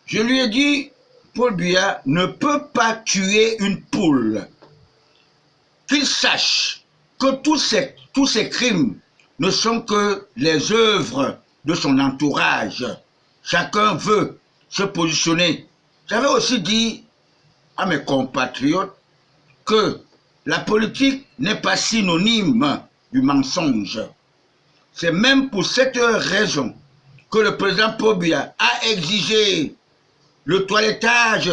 Je lui ai dit, Paul Biya ne peut pas tuer une poule. Qu'il sache que tous ces crimes ne sont que les œuvres de son entourage. Chacun veut se positionner. J'avais aussi dit à mes compatriotes que la politique n'est pas synonyme du mensonge. C'est même pour cette raison que le président Paul Biya a exigé le toilettage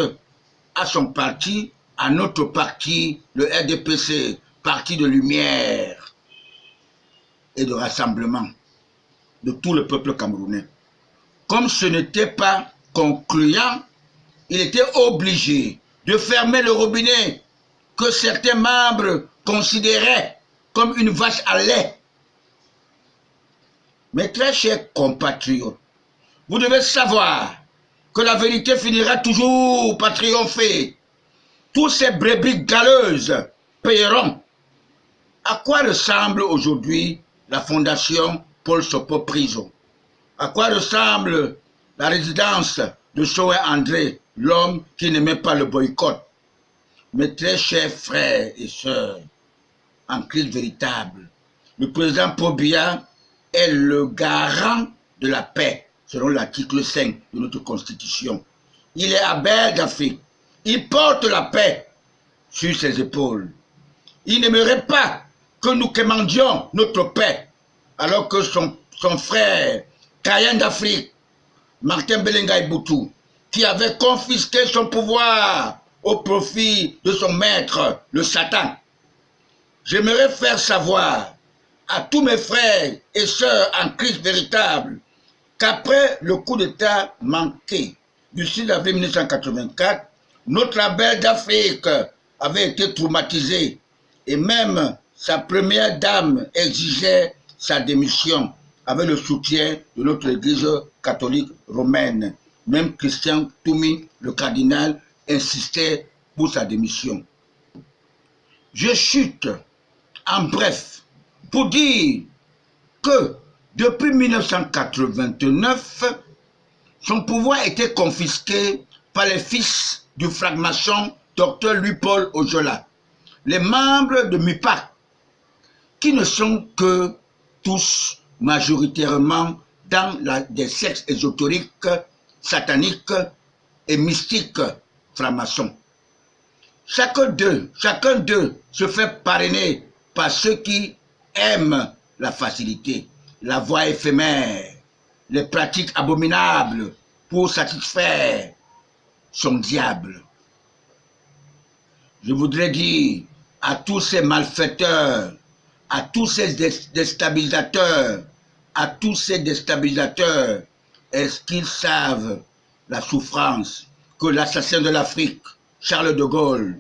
à son parti, à notre parti, le RDPC, parti de lumière et de rassemblement de tout le peuple camerounais. Comme ce n'était pas concluant, il était obligé de fermer le robinet que certains membres considéraient comme une vache à lait. Mes très chers compatriotes, vous devez savoir que la vérité finira toujours par triompher. Tous ces brebis galeuses paieront. À quoi ressemble aujourd'hui la fondation Paul Sopo Prison? À quoi ressemble la résidence de Soé André, l'homme qui n'aimait pas le boycott? Mes très chers frères et sœurs, en crise véritable, le président Paul Biya est le garant de la paix, selon l'article 5 de notre Constitution. Il est Abel d'Afrique. Il porte la paix sur ses épaules. Il n'aimerait pas que nous quémandions notre paix, alors que son frère, Kayen d'Afrique, Martin Belenga Boutou, qui avait confisqué son pouvoir au profit de son maître, le Satan. J'aimerais faire savoir à tous mes frères et sœurs en crise véritable qu'après le coup d'État manqué du 6 avril 1984, notre Abel d'Afrique avait été traumatisé et même sa première dame exigeait sa démission avec le soutien de notre Église catholique romaine. Même Christian Toumi, le cardinal, insistait pour sa démission. Je chute en bref pour dire que depuis 1989, son pouvoir était confisqué par les fils du franc-maçon Dr Louis-Paul Ojola, les membres de MUPAC, qui ne sont que tous majoritairement dans des sectes ésotériques, sataniques et mystiques francs-maçons. Chacun d'eux se fait parrainer par ceux qui aiment la facilité, la voie éphémère, les pratiques abominables pour satisfaire son diable. Je voudrais dire à tous ces malfaiteurs, à tous ces déstabilisateurs, est-ce qu'ils savent la souffrance que l'assassin de l'Afrique, Charles de Gaulle,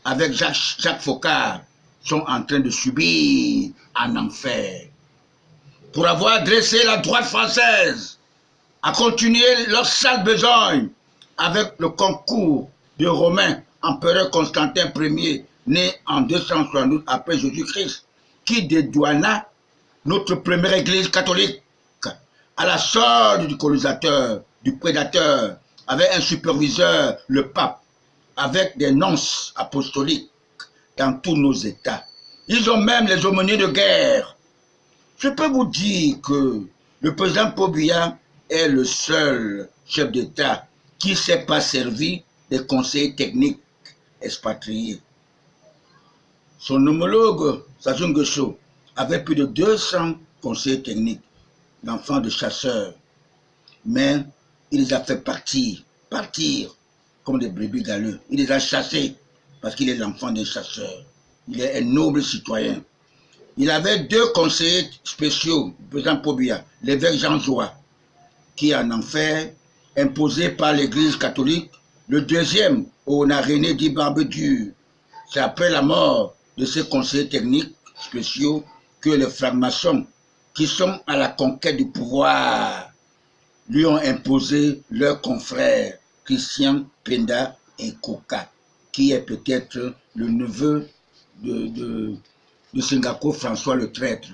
avec Jacques Foccart, sont en train de subir en enfer? Pour avoir dressé la droite française à continuer leur sale besogne avec le concours de Romain, empereur Constantin Ier, né en 272 après Jésus-Christ, qui dédouana notre première église catholique à la solde du colonisateur, du prédateur, avec un superviseur, le pape, avec des nonces apostoliques dans tous nos États. Ils ont même les aumôniers de guerre. Je peux vous dire que le président Paul Biya est le seul chef d'État qui ne s'est pas servi des conseillers techniques expatriés. Son homologue, Sassou Nguesso, avait plus de 200 conseillers techniques, d'enfants de chasseurs. Mais il les a fait partir comme des brebis galeux. Il les a chassés parce qu'il est l'enfant des chasseurs. Il est un noble citoyen. Il avait 2 conseillers spéciaux, le président Paul Biya, l'évêque Jean Zoua, qui est en enfer, imposé par l'église catholique. Le deuxième, on a René Di Barbedure. C'est après la mort de ces conseillers techniques spéciaux que les francs-maçons, qui sont à la conquête du pouvoir, lui ont imposé leur confrère Christian Penda Nkoka, qui est peut-être le neveu de Singapour François le Traître.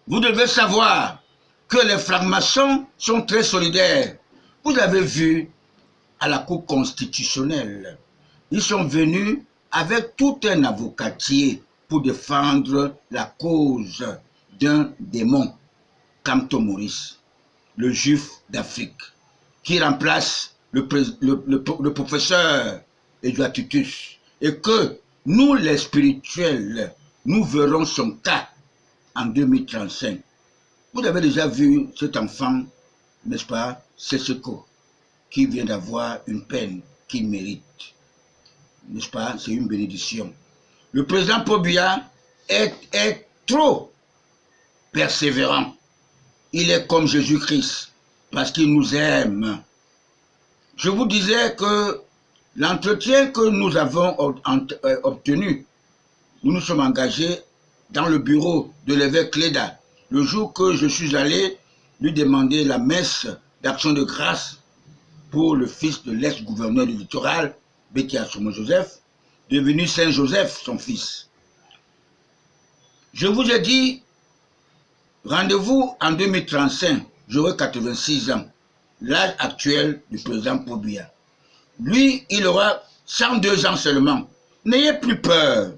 Vous devez savoir que les francs-maçons sont très solidaires. Vous avez vu à la Cour constitutionnelle. Ils sont venus avec tout un avocatier pour défendre la cause d'un démon, Kamto Maurice, le juif d'Afrique, qui remplace le professeur Eduatutus, et que nous, les spirituels, nous verrons son cas en 2035. Vous avez déjà vu cet enfant, n'est-ce pas, Seseko, qui vient d'avoir une peine qu'il mérite. N'est-ce pas, c'est une bénédiction. Le président Paul Biya est trop persévérant. Il est comme Jésus-Christ, parce qu'il nous aime. Je vous disais que l'entretien que nous avons obtenu, nous nous sommes engagés dans le bureau de l'évêque Leda, le jour que je suis allé lui demander la messe d'action de grâce pour le fils de l'ex-gouverneur du littoral, Betty Assomo Joseph, devenu Saint Joseph, son fils. Je vous ai dit, rendez-vous en 2035, j'aurai 86 ans, l'âge actuel du président Paul Biya. Lui, il aura 102 ans seulement. N'ayez plus peur.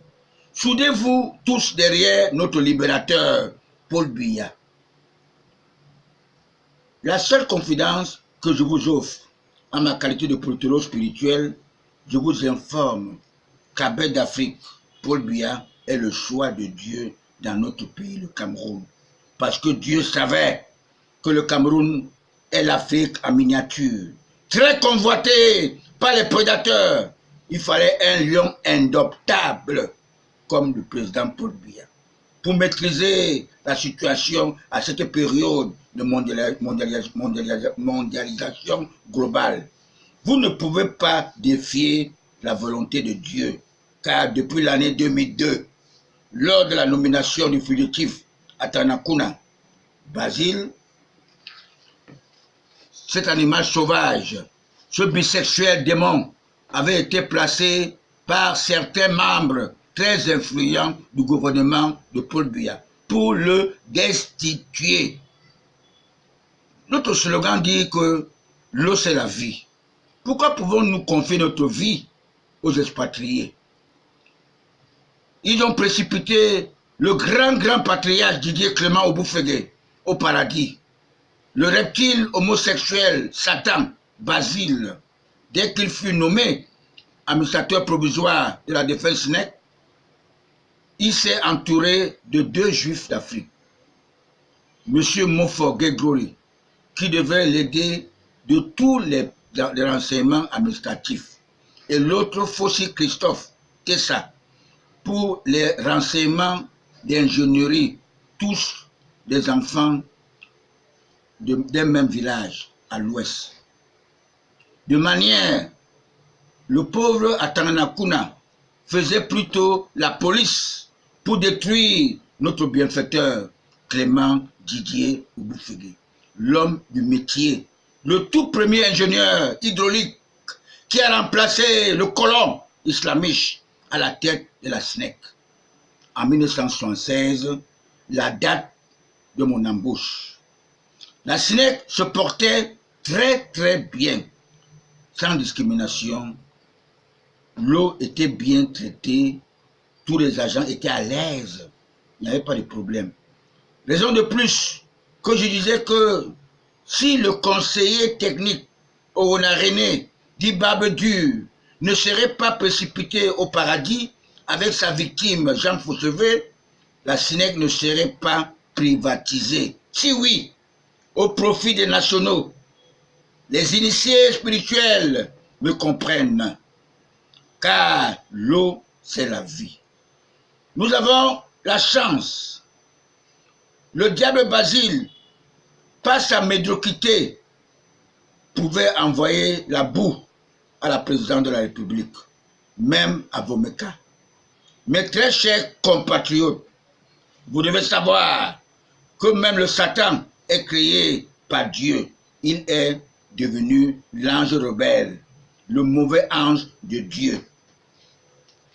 Soudez-vous tous derrière notre libérateur, Paul Biya. La seule confidence que je vous offre, en ma qualité de politologue spirituel, je vous informe qu'Abbé d'Afrique, Paul Biya, est le choix de Dieu dans notre pays, le Cameroun. Parce que Dieu savait que le Cameroun est l'Afrique en miniature. Très convoité par les prédateurs, il fallait un lion indomptable comme le président Paul Biya pour maîtriser la situation à cette période de mondialisation globale. Vous ne pouvez pas défier la volonté de Dieu, car depuis l'année 2002, lors de la nomination du fugitif à Tanakuna, Basile, cet animal sauvage, ce bisexuel démon, avait été placé par certains membres très influents du gouvernement de Paul Biya pour le destituer. Notre slogan dit que l'eau c'est la vie. Pourquoi pouvons-nous confier notre vie aux expatriés? Ils ont précipité le grand patriarche Didier Clément Oboufégué au paradis. Le reptile homosexuel Satan Basile, dès qu'il fut nommé administrateur provisoire de la défense SNEC, il s'est entouré de 2 juifs d'Afrique. M. Mofor Gegroli, qui devait l'aider de tous les renseignements administratifs, et l'autre Fossi Christophe Tessa, pour les renseignements d'ingénierie, tous des enfants d'un même village à l'ouest. De manière, le pauvre Atananakuna faisait plutôt la police pour détruire notre bienfaiteur Clément Didier Oboufégué, l'homme du métier, le tout premier ingénieur hydraulique qui a remplacé le colon islamique à la tête de la SNEC. En 1976, la date de mon embauche. La SNEC se portait très bien, sans discrimination. L'eau était bien traitée, tous les agents étaient à l'aise, il n'y avait pas de problème. Raison de plus que je disais que si le conseiller technique Orona René dit Barbe-Dure ne serait pas précipité au paradis avec sa victime Jean Fauchevet, la SNEC ne serait pas privatisée. Si oui, au profit des nationaux, les initiés spirituels me comprennent, car l'eau, c'est la vie. Nous avons la chance. Le diable Basile, par sa médiocrité, pouvait envoyer la boue à la présidente de la République, même à Vomeka. Mes très chers compatriotes, vous devez savoir que même le Satan est créé par Dieu. Il est devenu l'ange rebelle, le mauvais ange de Dieu.